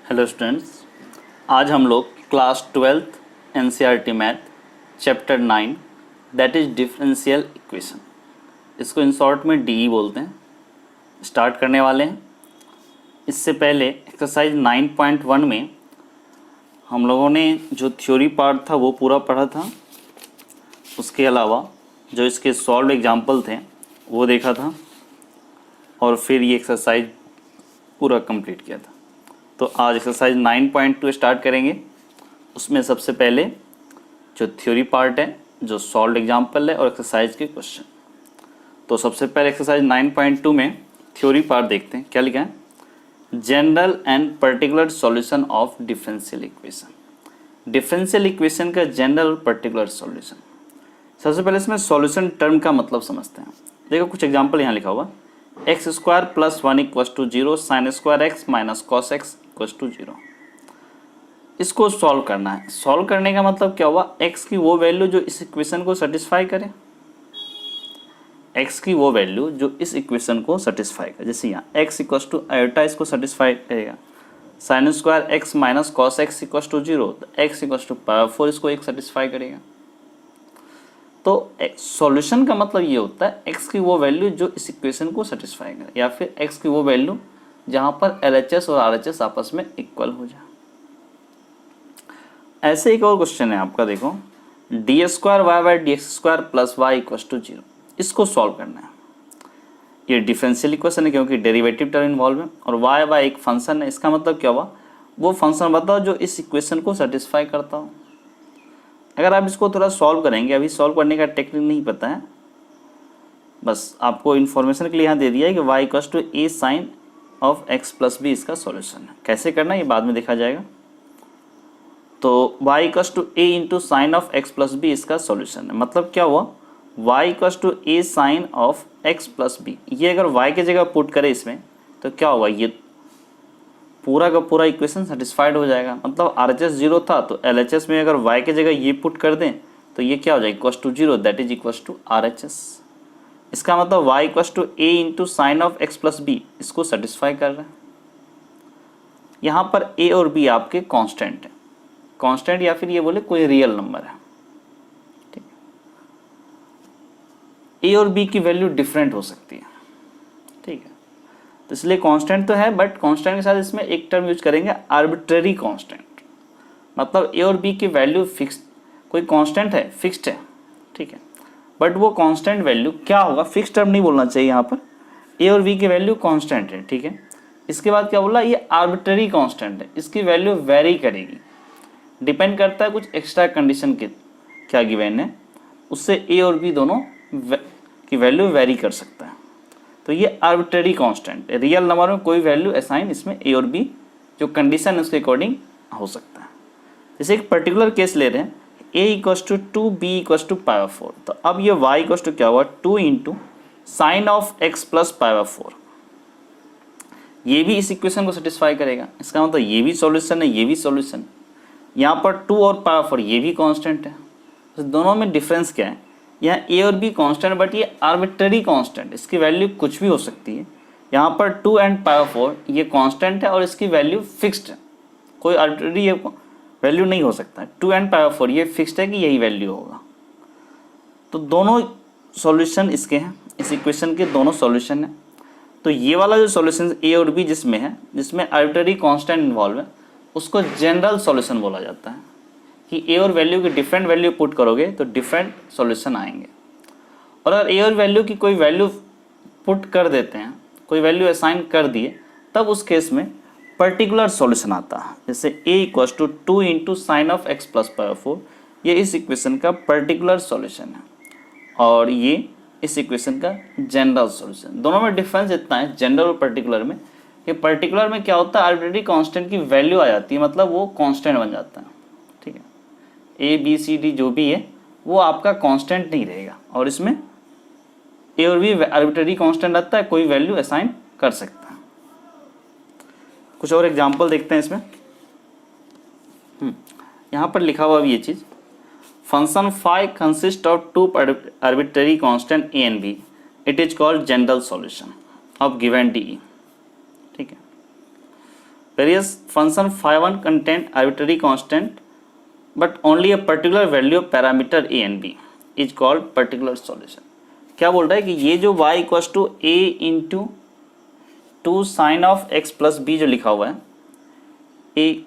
Hello students, आज हम लोग class 12th NCERT math chapter 9 that is differential equation, इसको इन शॉर्ट में डीई बोलते हैं, स्टार्ट करने वाले हैं। इससे पहले एक्सरसाइज 9.1 में हम लोगों ने जो थ्योरी पार्ट था वो पूरा पढ़ा था। उसके अलावा जो इसके सॉल्व एग्जाम्पल थे वो देखा था और फिर ये एक्सरसाइज पूरा कंप्लीट किया था। तो आज एक्सरसाइज 9.2 स्टार्ट करेंगे। उसमें सबसे पहले जो थ्योरी पार्ट है, जो सॉल्व एग्जाम्पल है और एक्सरसाइज के क्वेश्चन। तो सबसे पहले एक्सरसाइज 9.2 में थ्योरी पार्ट देखते हैं। क्या लिखा है? General and particular solution of differential equation. Differential equation का जनरल पर्टिकुलर सॉल्यूशन। सबसे पहले इसमें सॉल्यूशन टर्म का मतलब समझते हैं। देखो कुछ एग्जाम्पल यहाँ लिखा हुआ, x square plus 1 equals to 0, sine square x minus cos x equals to 0। इसको सॉल्व करना है। सॉल्व करने का मतलब क्या हुआ? एक्स की वो वैल्यू जो इस इक्वेशन को सेटिस्फाई करे, एक्स की वो वैल्यू जो इस इक्वेशन को सेटिस्फाई करे। जैसे यहाँ एक्स इक्वस टू आयोटा इसको सेटिस्फाई करेगा, sine square x minus cos x equals to 0, तो एक्स इक्वस टू पावर 4 इसको एक सेटिस्फाई करेगा। तो सॉल्यूशन का मतलब ये होता है एक्स की वो वैल्यू जो इस इक्वेशन को सेटिस्फाई करे, या फिर एक्स की वो वैल्यू जहाँ पर LHS और RHS आपस में इक्वल हो जाए। ऐसे एक और क्वेश्चन है आपका, देखो d square y by d x square plus y equals to 0। इसको सॉल्व करना है। ये डिफरेंशियल इक्वेशन है क्योंकि डेरिवेटिव टर्म इन्वॉल्व है और वाई बाई एक फंक्शन है। इसका मतलब क्या हुआ? वो फंक्शन बताओ जो इस इक्वेशन को सेटिस्फाई करता हो। अगर आप इसको थोड़ा सॉल्व करेंगे, अभी सॉल्व करने का टेक्निक नहीं पता है, बस आपको इन्फॉर्मेशन के लिए यहाँ दे दिया है कि y equals to a sine of x plus b इसका सॉल्यूशन है। कैसे करना है ये बाद में देखा जाएगा। तो y equals to a into sine of x plus b इसका सॉल्यूशन है। मतलब क्या हुआ? y equals to a sine of x plus b, ये अगर y की जगह पुट करें इसमें तो क्या होगा? ये पूरा का पूरा इक्वेशन सेटिस्फाइड हो जाएगा। मतलब RHS 0 था तो LHS में अगर y की जगह ये पुट कर दें तो ये क्या हो जाएगा? Equals to 0, that is equals to RHS। इसका मतलब y equals to a into sine of x plus b इसको सेटिस्फाई कर रहा है। यहाँ पर a और b आपके कांस्टेंट है, कांस्टेंट या फिर ये बोले कोई रियल नंबर है। ठीक है, a और b की वैल्यू डिफरेंट हो सकती है। ठीक है, तो इसलिए कांस्टेंट तो है, बट कांस्टेंट के साथ इसमें एक टर्म यूज करेंगे, आर्बिट्रेरी कांस्टेंट। मतलब a और b की वैल्यू फिक्स, कोई कांस्टेंट है, फिक्स्ड है। ठीक है, बट वो कांस्टेंट वैल्यू क्या होगा? फिक्स टर्म नहीं बोलना चाहिए यहाँ पर। a और b की वैल्यू कांस्टेंट है। ठीक है, इसके बाद क्या बोला? ये आर्बिट्रेरी कांस्टेंट है, इसकी वैल्यू वेरी करेगी, डिपेंड करता है कुछ एक्स्ट्रा कंडीशन के क्या गिवन है, उससे a और b दोनों की वैल्यू वेरी कर सकता है। तो ये आर्बिट्रेरी कांस्टेंट है, रियल नंबर में कोई वैल्यू असाइन इसमें a और b जो कंडीशन है उसके अकॉर्डिंग हो सकता है। जैसे एक पर्टिकुलर केस ले रहे हैं, a equals to 2, b equals to power 4। तो अब ये y इक्वस टू क्या हुआ? 2 into sine of x plus power 4। ये भी इस इक्वेशन को सेटिस्फाई करेगा। इसका मतलब ये भी सॉल्यूशन है, ये भी सॉल्यूशन। यहाँ पर 2 और पावर 4 ये भी कांस्टेंट है। तो दोनों में डिफरेंस क्या है? यहाँ a और b कांस्टेंट, बट ये आर्बिट्रेरी कांस्टेंट, इसकी वैल्यू कुछ भी हो सकती है। यहाँ पर 2 एंड पावर 4 ये कांस्टेंट है और इसकी वैल्यू फिक्स्ड है, कोई आर्बिट्रेरी वैल्यू नहीं हो सकता है। 2 एंड पावर 4 ये फिक्स्ड है कि यही वैल्यू होगा। तो दोनों सॉल्यूशन इसके हैं, इस इक्वेशन के दोनों सॉल्यूशन है। तो ये वाला जो सॉल्यूशन a और b जिसमें है, जिसमें आर्बिट्रेरी कांस्टेंट इन्वॉल्व है, उसको जनरल सॉल्यूशन बोला जाता है कि a और वैल्यू की डिफरेंट वैल्यू पुट करोगे तो डिफरेंट सॉल्यूशन आएंगे। और अगर a और वैल्यू की कोई वैल्यू पुट कर देते हैं, कोई वैल्यू असाइन कर दिए, तब उस केस में पर्टिकुलर सॉल्यूशन आता है। जैसे a equals to 2 into sine of x plus power 4, ये इस इक्वेशन का पर्टिकुलर सॉल्यूशन है और ये इस इक्वेशन का जनरल सॉल्यूशन। दोनों में डिफरेंस इतना है जनरल और पर्टिकुलर में कि पर्टिकुलर में क्या होता है? आर्बिट्रेरी कांस्टेंट की वैल्यू आ जाती है, मतलब वो कांस्टेंट बन जाता है। ठीक है, a b c d जो भी है वो आपका कांस्टेंट नहीं रहेगा, और इसमें a और b आर्बिट्रेरी कांस्टेंट रहता है, कोई वैल्यू असाइन कर सकता है। कुछ और एग्जांपल देखते हैं इसमें। यहाँ पर लिखा हुआ भी ये चीज़, function phi consist of 2 arbitrary constant a and b, it is called general solution of given D. ठीक है, various function phi one content arbitrary constant but only a particular value of parameter a and b is called particular solution. क्या बोल रहा है कि ये जो y equals to a into two sine of x plus b जो लिखा हुआ है, ए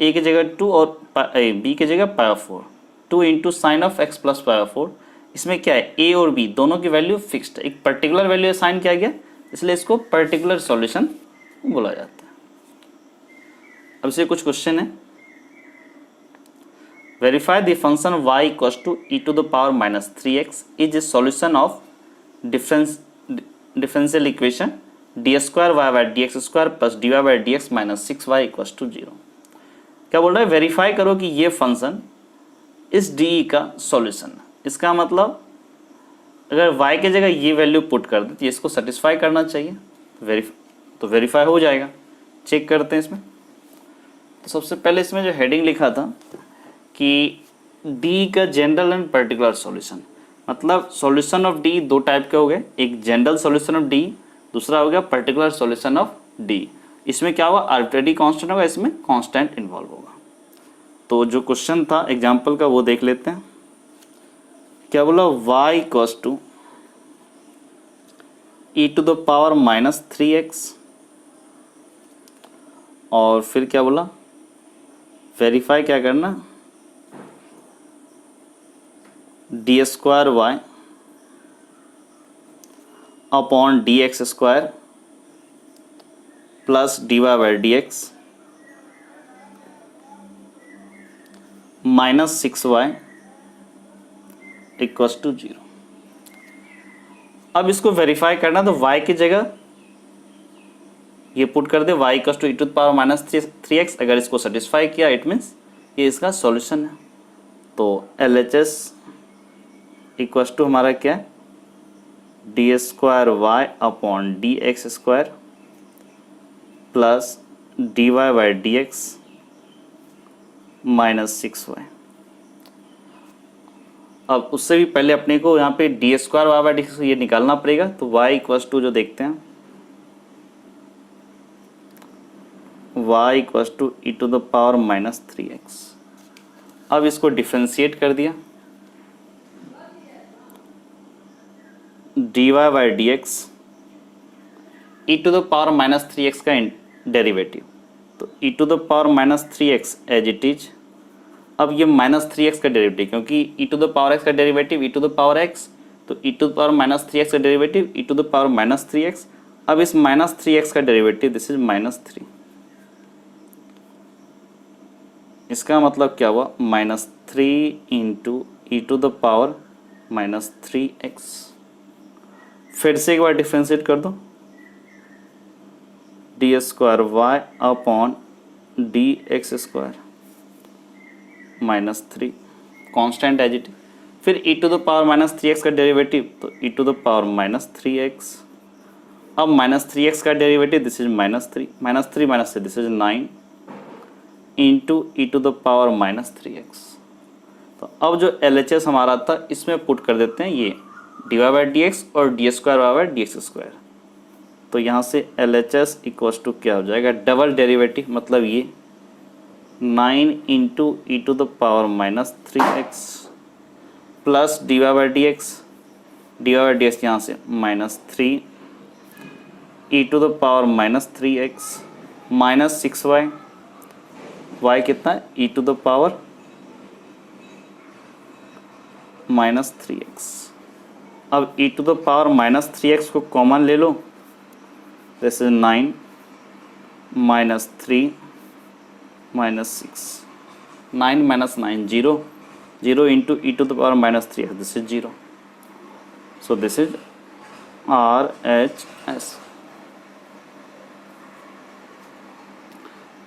की जगह 2 और बी की जगह पाई of 4, 2 into sine of x plus pi of 4, इसमें क्या है ए और बी दोनों की वैल्यू फिक्स्ड है, एक पर्टिकुलर वैल्यू असाइन किया गया, इसलिए इसको पर्टिकुलर सॉल्यूशन बोला जाता है। अब से कुछ क्वेश्चन है। Verify the function y equals to e to the power minus 3x is a solution of differential equation d square y by d x square plus d y by d x minus 6y equals to 0। क्या बोल रहा है, verify करो कि ये function इस D का solution है। इसका मतलब अगर y की जगह ये वैल्यू पुट कर दे तो इसको सेटिस्फाई करना चाहिए, तो वेरीफाई हो जाएगा। चेक करते हैं इसमें। तो सबसे पहले इसमें जो हेडिंग लिखा था कि D का जनरल एंड पर्टिकुलर सॉल्यूशन, मतलब सॉल्यूशन ऑफ D दो टाइप के हो गए, एक जनरल सॉल्यूशन ऑफ D, दूसरा हो गया पर्टिकुलर सॉल्यूशन ऑफ D। इसमें क्या होगा, आर्बिट्रेरी कांस्टेंट होगा, इसमें कांस्टेंट इन्वॉल्व होगा। तो जो क्वेश्चन था एग्जांपल का वो देख लेते हैं। क्या बोला, y equals to e to the power minus 3x, और फिर क्या बोला, वेरीफाई क्या करना, d square y upon d x square plus d y by d x minus 6y equals to 0। अब इसको वेरीफाई करना, तो y की जगह ये पुट कर दे, y equals to e to the power minus 3x। अगर इसको सेटिस्फाई किया इट मीन्स ये इसका सॉल्यूशन है। तो LHS इक्वस टू हमारा क्या है, d square y upon d x square plus d y by d x minus 6y। अब उससे भी पहले अपने को यहाँ पे d square y by d x ये निकालना पड़ेगा। तो y इक्वस टू जो देखते हैं, y equals to e to the power minus 3x। अब इसको डिफ्रेंशिएट कर दिया, d y by d x e to the power minus 3x का डेरिवेटिव, तो e to the power minus 3x as it is. अब ये minus 3x का derivative, क्योंकि e to the power x का derivative e to the power x, तो e to the power minus 3x का derivative e to the power minus 3x। अब इस minus 3x का डेरिवेटिव दिस इज माइनस 3। इसका मतलब क्या हुआ, minus 3 into e to the power minus 3x। फिर से एक बार डिफ्रेंशिएट कर दो, d square y upon d x square minus 3 constant as it. फिर e to the power minus 3x का डेरिवेटिव, तो e to the power minus 3x। अब माइनस 3x का derivative this is minus 3 minus 3 minus से this is 9 into e to the power minus 3x। तो अब जो LHS हमारा था इसमें पुट कर देते हैं ये d y by d x और d square y by d x square. तो यहाँ से LHS इक्वस टू क्या हो जाएगा, डबल डेरिवेटिव, मतलब ये 9 into e to the power minus 3x plus d y by d x, d y by d x यहाँ से minus 3 e to the power minus 3x minus 6y, y कितना है, e to the power minus 3x। अब e to the power minus 3x को common ले लो, this is 9 minus 3 minus 6, 9 minus 9 0, 0 into e to the power minus 3x, this is 0। So this is RHS।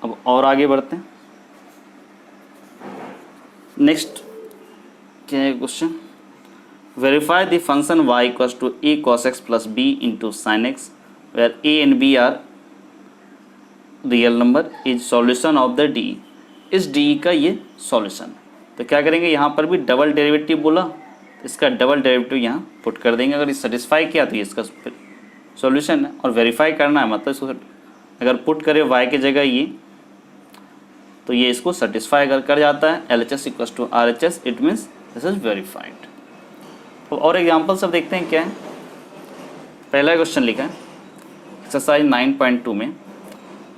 अब और आगे बढ़ते हैं। Next क्या है question, verify the function y equals to a cos x plus b into sine x where a and b are real number is solution of the d। इस d का ये सॉल्यूशन। तो क्या करेंगे, यहाँ पर भी डबल डेरिवेटिव बोला, इसका डबल डेरिवेटिव यहाँ पुट कर देंगे। अगर इस सेटिस्फाई किया तो ये इसका सॉल्यूशन है, और वेरीफाई करना है मतलब इसको अगर पुट करें y की जगह ये, तो ये इसको सेटिस्फाई अगर कर जाता है LHS equal to RHS, it means this is verified. तो और एग्जाम्पल सब देखते हैं क्या है। पहला क्वेश्चन लिखा है एक्सरसाइज 9.2 में,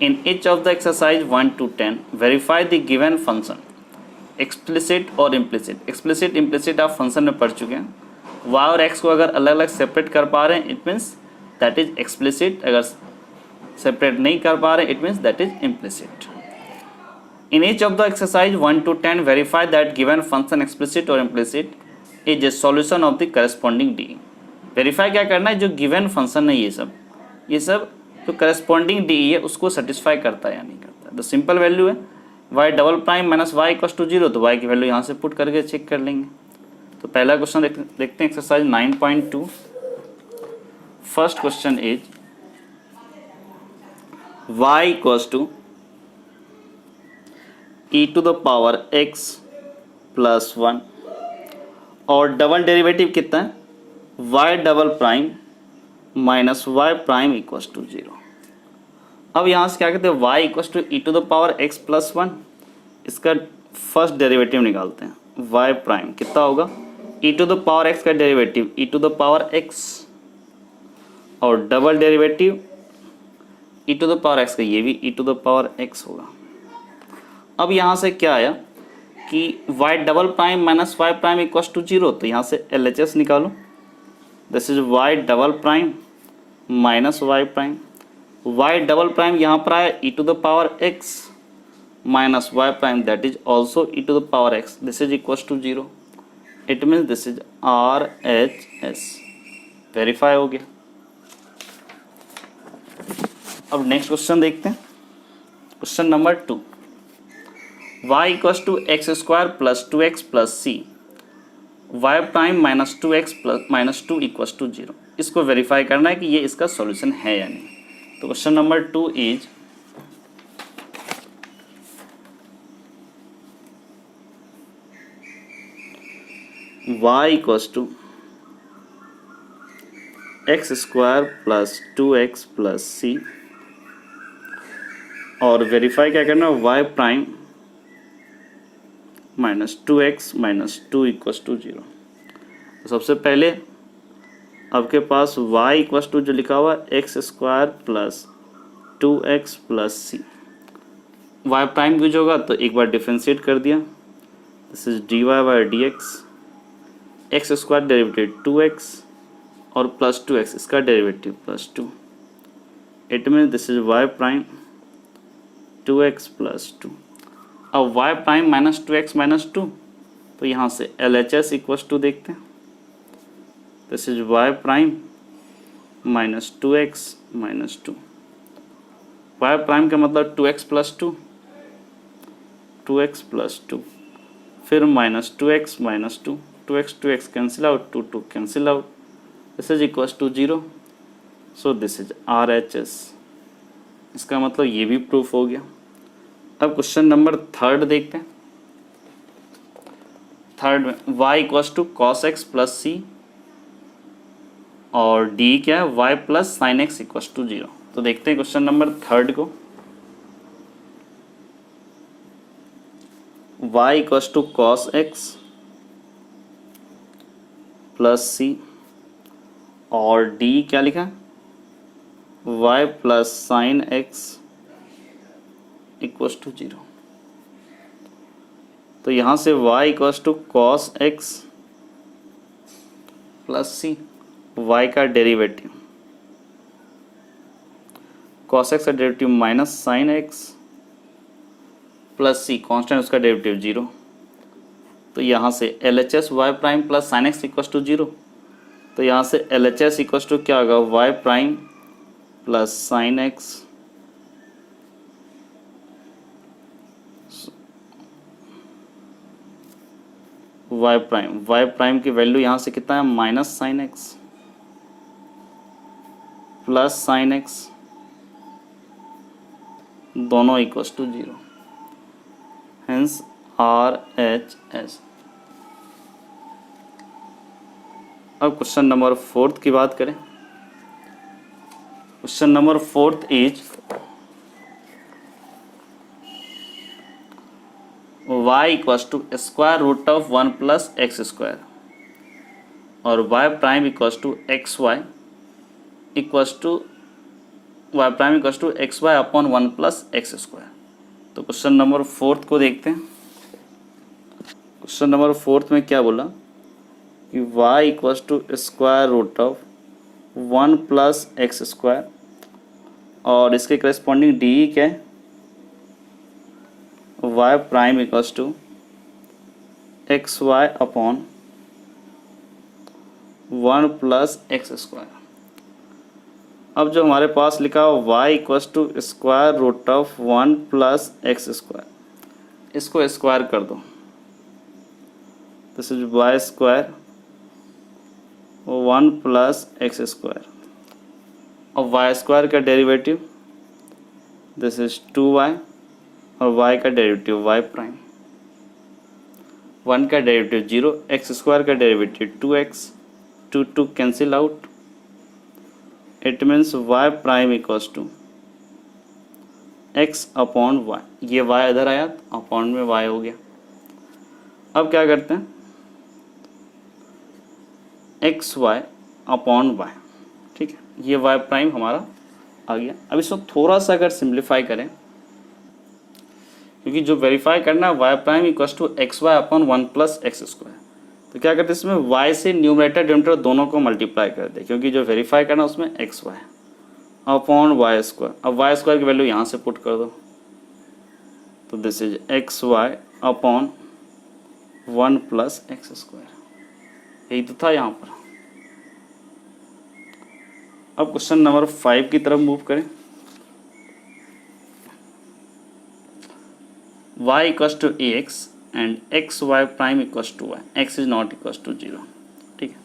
इन each of the exercise 1 to 10 verify the given function explicit और इम्प्लिसिट। एक्सप्लिसिट इम्प्लिसिट आप फंक्शन में पढ़ चुके हैं। y और x को अगर अलग अलग सेपरेट कर पा रहे हैं it means that is explicit, अगर सेपरेट नहीं कर पा रहे it means that is implicit. In each of the exercise 1 to 10 verify that given function explicit और implicit is a solution of the corresponding D. Verify क्या करना है, जो गिवन फंक्शन है ये सब जो करस्पॉन्डिंग डी है उसको सेटिस्फाई करता है या नहीं करता है। तो सिंपल वैल्यू है y double prime minus y equal to 0, तो y की वैल्यू यहाँ से पुट करके चेक कर लेंगे। तो पहला क्वेश्चन देखते हैं exercise 9.2। First question is y equal to e to the power x plus 1 और डबल डेरिवेटिव कितना है y double prime minus y prime equal to 0। अब यहाँ से क्या कहते हैं y equal to e to the power x plus 1, इसका फर्स्ट डेरिवेटिव निकालते हैं। y प्राइम कितना होगा, e to the power x का derivative e to the power x और double derivative e to the power x का ये भी e to the power x होगा। अब यहाँ से क्या आया कि y double prime minus y prime equal to 0, तो यहाँ से LHS निकालो। This is y double prime minus y prime, y double prime यहाँ पर आया e to the power x minus y prime that is also e to the power x, this is equal to 0, it means this is RHS। Verify हो गया। अब next question देखते हैं, question number 2। y equal to x square plus 2x plus c y prime minus 2x plus minus 2 equal to 0। इसको verify करना है कि ये इसका सॉल्यूशन है या नहीं। तो question number 2 is y equal to x square plus 2x plus c और वेरीफाई क्या करना है y prime minus 2x minus 2 equal to 0। तो सबसे पहले आपके पास y इक्वल टू जो लिखा हुआ है x square plus 2x plus c, y prime use होगा तो एक बार डिफ्रेंशिएट कर दिया, this is dy by d x square derivative 2x और प्लस 2x इसका derivative plus 2, it mean this is y prime 2x plus 2। अब y prime minus 2x minus 2, तो यहाँ से LHS इक्वल टू देखते हैं, this is y prime minus 2x minus 2। y prime का मतलब 2x प्लस 2, 2x प्लस 2, फिर minus 2x minus 2, 2x cancel out, 2 cancel out, this is equal to 0, so this is RHS। इसका मतलब ये भी proof हो गया। अब क्वेश्चन नंबर 3 देखते हैं। थर्ड में y equal to cos x plus c और d क्या है y plus sine x equal to 0। तो देखते हैं क्वेश्चन नंबर 3 को। y equal to cos x plus c और d क्या लिखा है y plus sine x equal to 0। तो यहाँ से y equal to cos x plus c, y का डेरिवेटिव कॉस एक्स का derivative minus sine x plus c, constant उसका डेरिवेटिव 0। तो यहाँ से LHS y prime plus sine x equal to 0। तो यहाँ से LHS इक्वल टू क्या होगा y prime plus sine x y prime की वैल्यू यहाँ से कितना है minus sine x plus sine x, दोनों इक्वल टू 0, हेंस RHS। अब क्वेश्चन नंबर 4 की बात करें। Question number 4 is y equals to square root of 1 plus x square और y prime equals to x y equals to y prime equals to x y upon 1 plus x square. तो question number 4 को देखते हैं। Question number 4 में क्या बोला कि y equals to square root of 1 plus x square और इसके करस्पॉन्डिंग डी क्या है, y prime equals to x y upon 1 plus x square. अब जो हमारे पास लिखा हो y equals to square root of 1 plus x square, इसको स्क्वायर कर दो। This is y square 1 plus x square और वाई स्क्वायर का डेरिवेटिव दिस इज 2y और y का डेरिवेटिव y प्राइम। 1 का डेरिवेटिव 0, एक्स स्क्वायर का derivative 2x, 2 cancel out. It means y prime equals to x upon y। ये y इधर आया upon में y हो गया। अब क्या करते हैं, एक्स वाई अपॉन वाई, ठीक है, ये y प्राइम हमारा आ गया। अब इसको थोड़ा सा अगर सिंप्लीफाई करें, क्योंकि जो वेरीफाई करना है y prime equals to x y upon 1 plus x square, तो क्या करते हैं इसमें y से न्यूमरेटर डिनोमिनेटर दोनों को मल्टीप्लाई कर दे, क्योंकि जो वेरीफाई करना है उसमें x y upon y square. अब वाई स्क्वायर की वैल्यू यहाँ से पुट कर दो, तो this is x y upon 1 plus x square. यही तो था यहाँ पर। अब क्वेश्चन नंबर 5 की तरफ मूव करें। y equals to a x and x y prime equals to y, x is not equals to 0, ठीक है।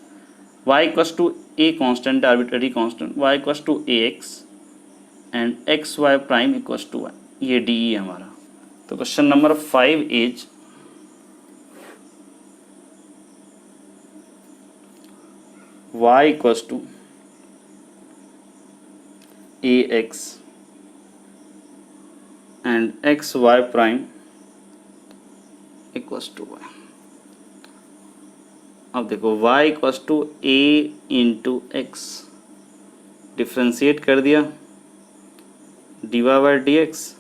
y equals to a constant, arbitrary constant, y equals to a x and x y prime equals to y, ये D है हमारा। तो question number 5 is y equals to a x and x y prime equals to y. अब देखो y equals to a into x, differentiate कर दिया d y by d x,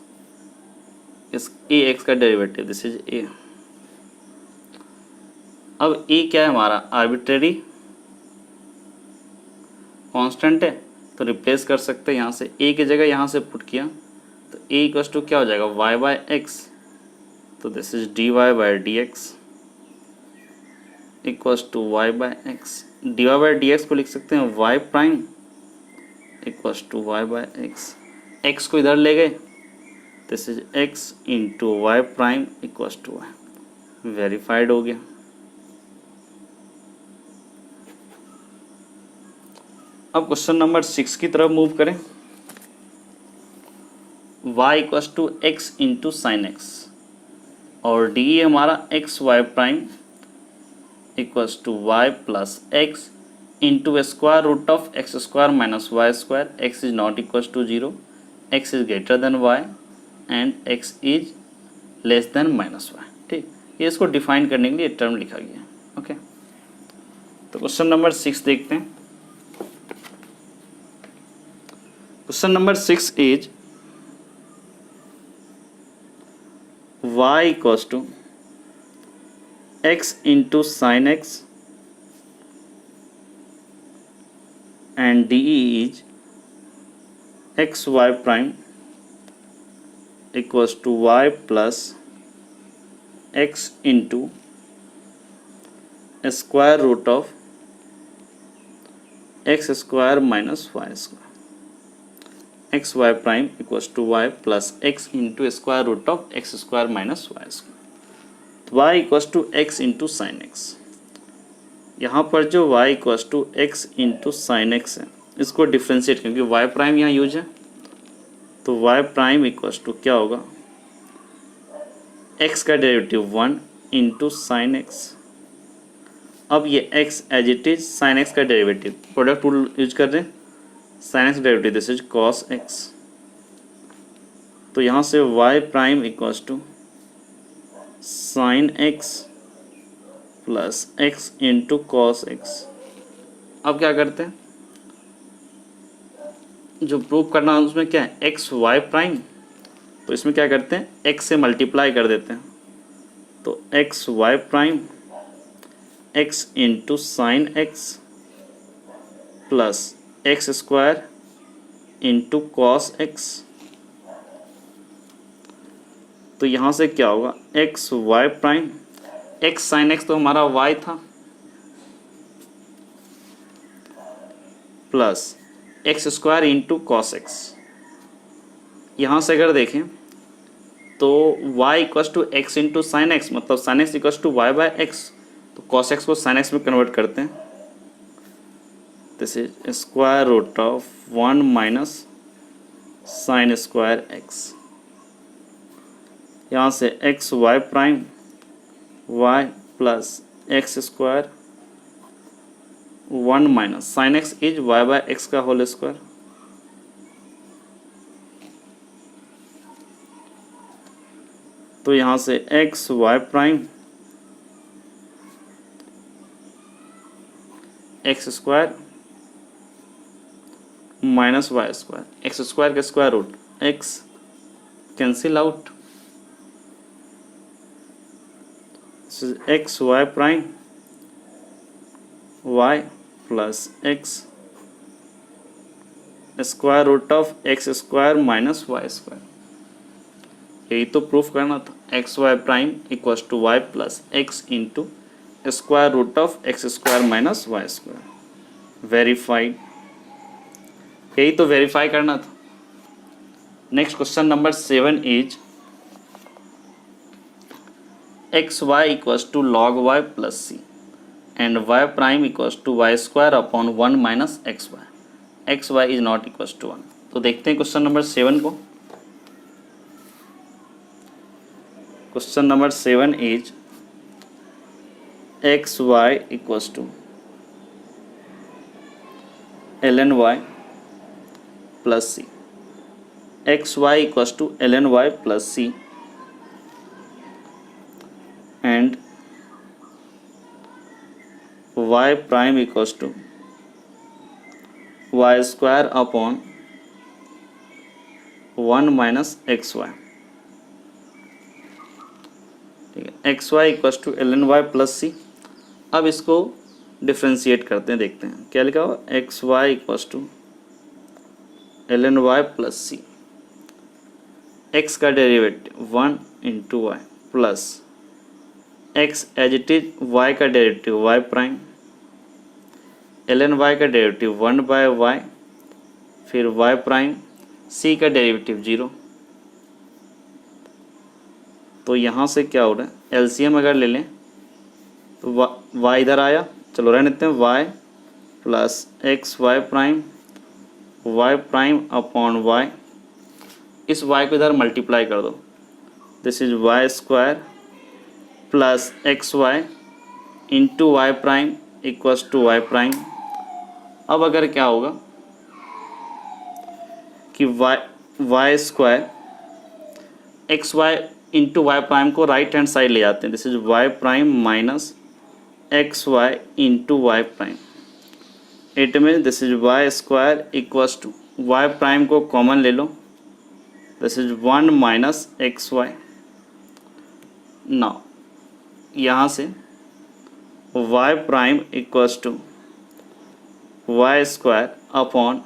इस a x का डेरिवेटिव दिस इज ए। अब a क्या है हमारा, आर्बिट्रेरी कांस्टेंट है, तो रिप्लेस कर सकते हैं यहाँ से। ए की जगह यहाँ से पुट किया तो ए इक्वस टू क्या हो जाएगा, वाई बाई एक्स, तो this is d y by d x equals to y by x. D y by d x को लिख सकते हैं y prime equals to y by x. X को इधर ले गए, this is x into y prime equals to y. Verified हो गया। अब क्वेश्चन नंबर 6 की तरफ मूव करें। y equals to x into sine x और डी हमारा x y prime equals to y plus x into square root of x square minus y square. X is not equals to 0, x is greater than y and x is less than minus y, ठीक। ये इसको define करने के लिए term लिखा गया है, okay. तो क्वेश्चन नंबर 6 देखते हैं। Question number 6 is y equals to x into sine x and d is x y prime equals to y plus x into square root of x square minus y square. X y prime equals to y plus x into square root of x square minus y square. तो y equals to x into sine x. यहाँ पर जो y equals to x into sine x है, इसको differentiate, क्योंकि Y prime यहाँ use है, तो वाई प्राइम इक्वस टू क्या होगा, एक्स का डेरिवेटिव 1 इंटू साइन एक्स। अब ये x as it is sine x का डेरिवेटिव, प्रोडक्ट रूल यूज कर रहे हैं, sine x derivative this is cos x. तो यहाँ से y prime equals to sine x plus x into cos x. अब क्या करते हैं, जो प्रूव करना है उसमें क्या है, एक्स वाई प्राइम, तो इसमें क्या करते हैं, एक्स से मल्टीप्लाई कर देते हैं, तो x y prime x into sine x plus x square into cos x. तो यहाँ से क्या होगा, x y prime, x sine x तो हमारा वाई था, plus x square into cos x. यहाँ से अगर देखें तो y equals to x into sine x, मतलब sine x equals to y by x, तो कॉस एक्स को साइन एक्स में कन्वर्ट करते हैं, this is square root of 1 minus sine square x. यहाँ से x y prime y plus x square 1 minus sine x is y by x का whole square. तो यहाँ से x y prime x square minus y square, x square का square root, x cancel out, x y prime y plus x square root of x square minus y square. यही तो proof करना था, x y prime equals to y plus x into square root of x square minus y square. Verified, यही तो verify करना था। Next question number 7 is x y equals to log y plus c and y prime equals to y square upon 1 minus x y is not equals to 1। तो देखते हैं question number 7 को। Question number 7 is x y equals to ln y plus c, x y equals to ln y plus c and y prime equals to y square upon 1 minus x y. ठीक है, x y equals to ln y plus c. अब इसको differentiate करते हैं, देखते हैं क्या लिखा हुआ, x y equals to ln y plus c, x का derivative 1 into Y plus x as it is why का derivative Y prime, ln y का डेरिवेटिव 1 बाय वाई, फिर वाई प्राइम, सी का डेरिवेटिव 0। तो यहाँ से क्या हो रहा है, एलसीएम अगर ले लें तो वाई इधर आया, चलो रहने देते हैं, y plus x y prime upon y, इस वाई को इधर मल्टीप्लाई कर दो, this is y square plus x y into y prime equals to y prime. अब अगर क्या होगा कि y square x y into y prime को राइट हैंड साइड ले जाते हैं, this is y prime minus x y into y prime, it mean this is y square equals to y prime को कॉमन ले लो, this is 1 minus x y. Now यहाँ से y prime equals to y square upon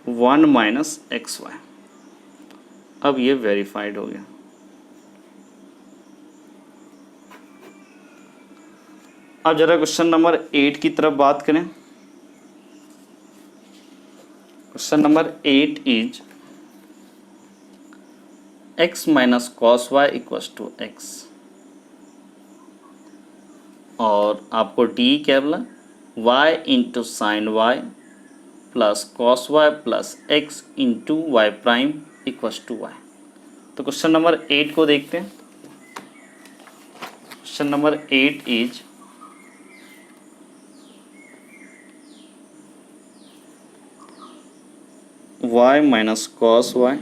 1 minus x y. अब ये verified हो गया। अब जरा क्वेश्चन नंबर 8 की तरफ बात करें। Question number 8 is x minus cos y equals to x, और आपको डी क्या बोला, y into sine y plus cos y plus x into y prime equals to y. तो क्वेश्चन नंबर 8 को देखते हैं। Question number 8 is y minus cos y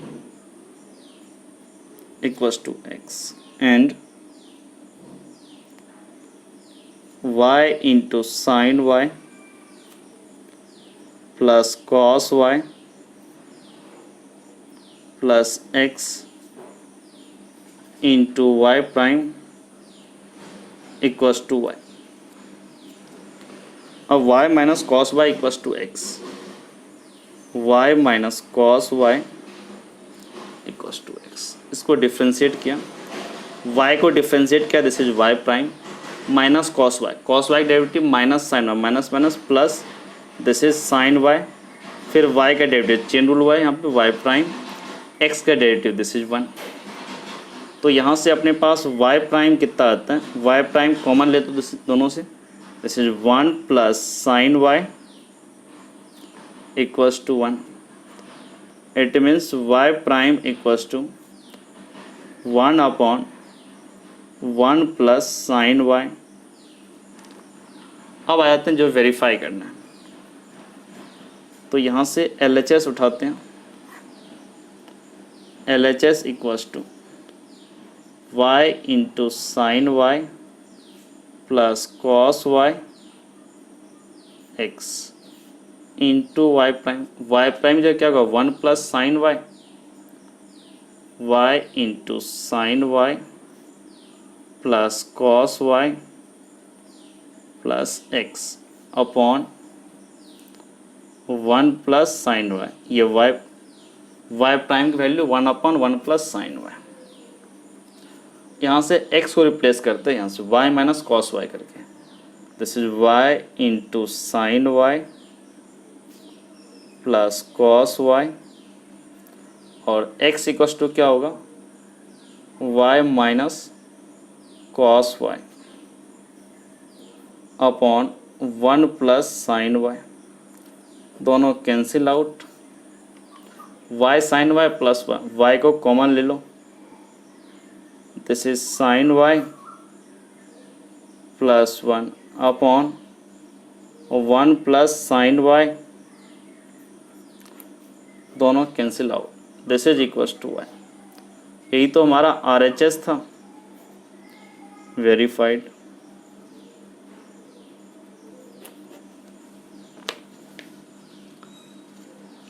equals to x and y into sine y plus cos y plus x into y prime equals to y. अब y minus cos y equals to x, y minus cos y equals to x. इसको differentiate किया, y को differentiate किया, this is y prime minus cos y derivative minus sine y, minus minus plus, this is sine y, फिर y का derivative chain rule y, यहाँ पे y prime, x का derivative this is 1। तो यहाँ से अपने पास y प्राइम कितना आता है, y प्राइम कॉमन ले तो दोनों से, this is 1 plus sine y equals to 1। It means y prime equals to 1 upon 1 plus sine y. अब आ जाते हैं जो वेरीफाई करना है, तो यहाँ से LHS उठाते हैं, LHS equals to y into sine y plus cos y x into y prime जो क्या होगा 1 plus sine y, y into sine y plus cos y plus x upon 1 plus sine y. ये y prime की value 1 upon 1 plus sine y. यहाँ से x को replace करते हैं यहाँ से y माइनस कॉस वाई करके, this is y into sine y plus cos y, और x इक्वस टू क्या होगा y minus cos y upon 1 plus sine y. दोनों cancel out, y sine y plus y को common ले लो, this is sine y plus 1 upon 1 plus sine y, दोनों cancel out, this is equals to y. यही तो हमारा RHS था, verified.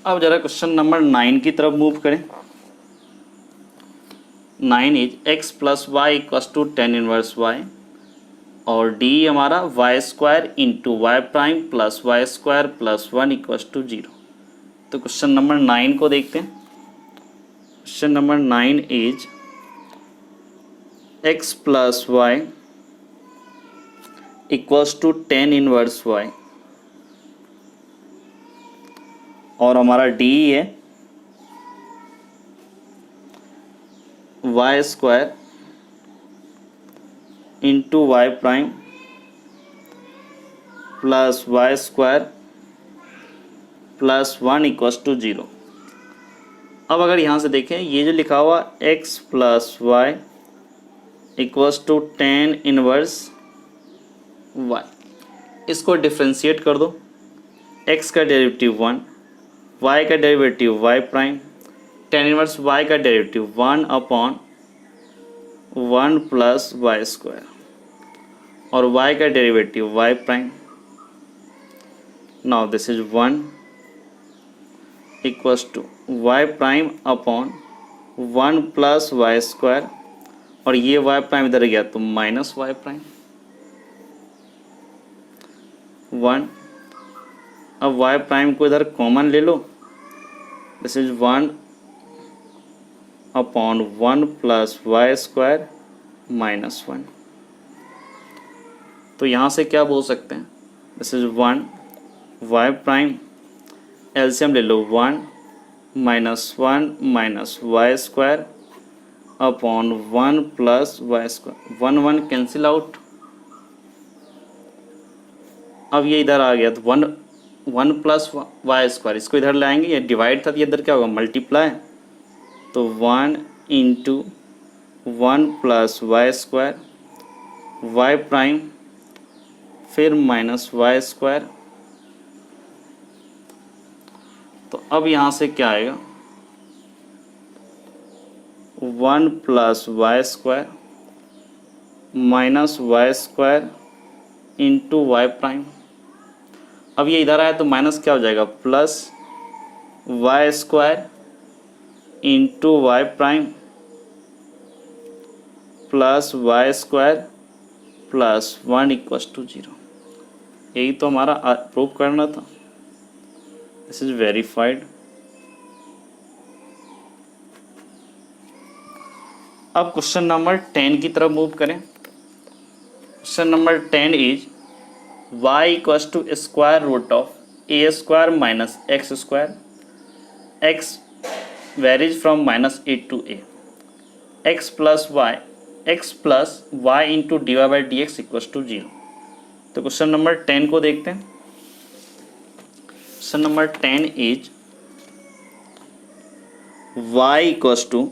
अब जरा क्वेश्चन नंबर 9 की तरफ मूव करें। 9 is x plus y equals to tan inverse y, और d हमारा y square into y prime plus y square plus 1 equals to 0। तो क्वेश्चन नंबर 9 को देखते हैं। Question number 9 is x plus y equals to tan inverse y, और हमारा d है y square into y prime plus y square plus 1 equals to 0। अब अगर यहाँ से देखें, ये जो लिखा हुआ x plus y equals to tan inverse y, इसको डिफ्रेंशिएट कर दो। x का डेरिवेटिव 1, y का derivative y prime, tan inverse y का derivative 1 upon 1 plus y square, और y का derivative y prime. Now this is 1 equals to y prime upon 1 plus y square, और ये y प्राइम इधर गया तो माइनस वाई प्राइम 1। अब y prime को इधर कॉमन ले लो, this is 1 upon 1 plus y square minus 1। तो यहाँ से क्या बोल सकते हैं, this is 1 y prime, LCM ले लो 1 minus 1 minus y square upon 1 plus y square, 1 1 cancel out. अब ये इधर आ गया तो 1 प्लस वाई स्क्वायर, इसको इधर लाएंगे, ये डिवाइड था तो ये इधर क्या होगा मल्टीप्लाई, तो 1 into 1 plus y square y prime फिर माइनस वाई स्क्वायर। तो अब यहाँ से क्या आएगा 1 plus y square minus y square into y prime. अब ये इधर आया तो माइनस क्या हो जाएगा, plus y square into y prime plus y square plus 1 equals to 0। यही तो हमारा प्रूव करना था। This is verified. अब क्वेश्चन नंबर 10 की तरफ मूव करें। Question number 10 is y equals to square root of a square minus x square, x varies from -a to a, x plus y into d y by d x equals to 0। तो question number 10 को देखते हैं। Question number 10 is y equals to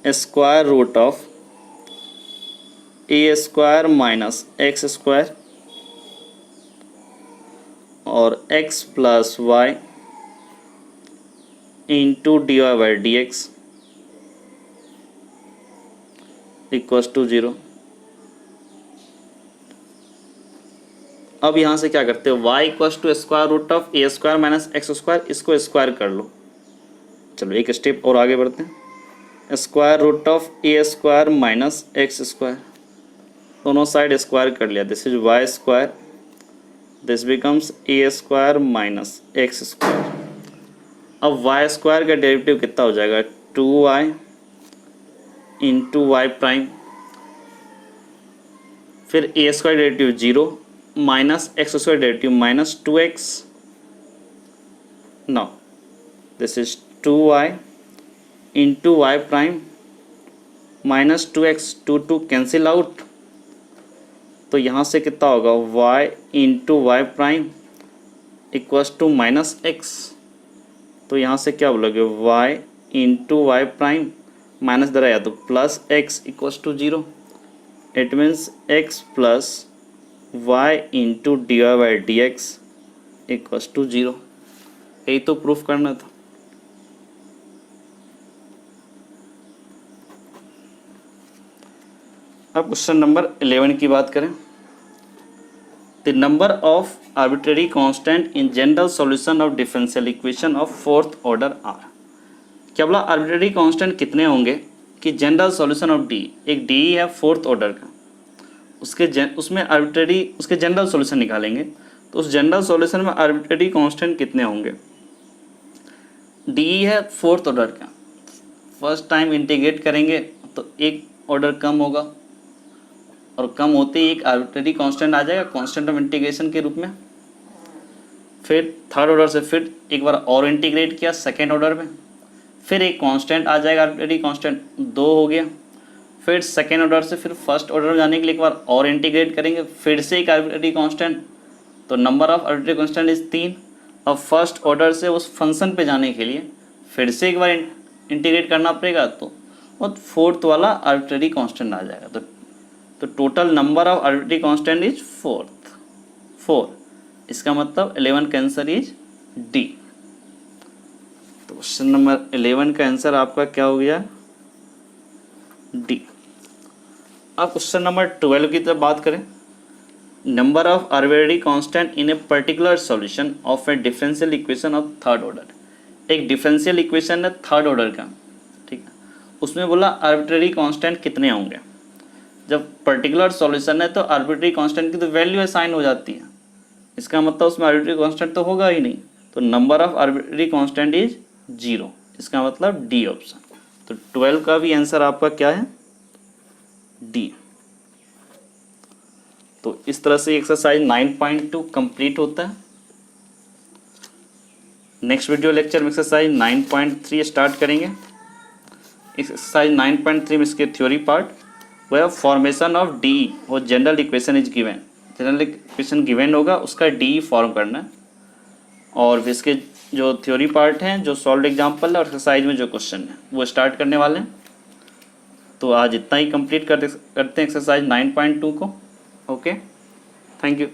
square root of a square minus x square और x plus y into d y by d x equals to 0। अब यहां से क्या करते हो, y equals to square root of a square minus x square, इसको square कर लो। चलो एक स्टेप और आगे बढ़ते हैं। Square root of a square minus x square, दोनों साइड स्क्वायर कर लिया। This is y square, this becomes a square minus x square. अब वाई स्क्वायर का डेरिवेटिव कितना हो जाएगा, 2y इंटू वाई प्राइम, फिर a square derivative 0 minus x square derivative minus 2x। Now this is 2y into y prime minus 2x, 2 cancel out. तो यहाँ से कितना होगा, y into y prime equals to minus x. तो यहाँ से क्या बोलोगे, y into y prime minus इधर आया तो plus x equals to 0। It means x plus y into d y by d x equals to 0। यही तो प्रूफ करना था। अब क्वेश्चन नंबर 11 की बात करें। The number of arbitrary constant in general solution of differential equation of fourth order are. क्या बोला, आर्बिट्रेरी कांस्टेंट कितने होंगे कि जनरल सॉल्यूशन ऑफ डी, एक डी है फोर्थ ऑर्डर का, उसमें आर्बिट्रेरी उसके जनरल सॉल्यूशन निकालेंगे। तो उस जनरल सॉल्यूशन में आर्बिट्रेरी कांस्टेंट कितने होंगे। डी है फोर्थ ऑर्डर का, फर्स्ट टाइम इंटीग्रेट करेंगे तो एक ऑर्डर कम होगा और कम होते ही एक आर्बिट्रेरी कांस्टेंट आ जाएगा कांस्टेंट ऑफ इंटीग्रेशन के रूप में। फिर थर्ड ऑर्डर से फिर एक बार और इंटीग्रेट किया सेकेंड ऑर्डर में, फिर एक कांस्टेंट आ जाएगा आर्बिट्रेरी कांस्टेंट, 2 हो गया। फिर सेकेंड ऑर्डर से फिर फर्स्ट ऑर्डर में जाने के लिए एक बार और इंटीग्रेट करेंगे, फिर से एक आर्बिट्रेरी कांस्टेंट, तो number of arbitrary constant is 3। अब फर्स्ट ऑर्डर से उस फंक्शन पे जाने के लिए फिर से एक बार इंटीग्रेट करना पड़ेगा, तो फोर्थ वाला आर्बिट्रेरी कांस्टेंट आ जाएगा। तो total number of arbitrary constant is 4। इसका मतलब 11 का आंसर इज डी। तो क्वेश्चन नंबर 11 का आंसर आपका क्या हो गया, डी। अब क्वेश्चन नंबर 12 की तरफ बात करें। Number of arbitrary constant in a particular solution of A differential equation of third order. एक डिफरेंशियल इक्वेशन है थर्ड ऑर्डर का, ठीक है, उसमें बोला आर्बिट्रेरी कांस्टेंट कितने होंगे। जब पर्टिकुलर सॉल्यूशन है तो आर्बिट्रेरी कांस्टेंट की तो वैल्यू असाइन हो जाती है, इसका मतलब उसमें आर्बिट्रेरी कांस्टेंट तो होगा ही नहीं। तो number of arbitrary constant is 0, इसका मतलब डी ऑप्शन। तो 12 का भी आंसर आपका क्या है, डी। तो इस तरह से एक्सरसाइज 9.2 कंप्लीट होता है। नेक्स्ट वीडियो लेक्चर में एक्सरसाइज 9.3 स्टार्ट करेंगे। एक्सरसाइज 9.3 में इसके थ्योरी पार्ट, वह फॉर्मेशन ऑफ डी वो general equation is given. General equation given होगा, उसका डी फॉर्म करना है, और इसके जो थ्योरी पार्ट हैं, जो सॉल्व एग्जाम्पल है और एक्सरसाइज में जो क्वेश्चन है वो स्टार्ट करने वाले हैं। तो आज इतना ही कंप्लीट करते हैं एक्सरसाइज 9.2 को। Okay, thank you.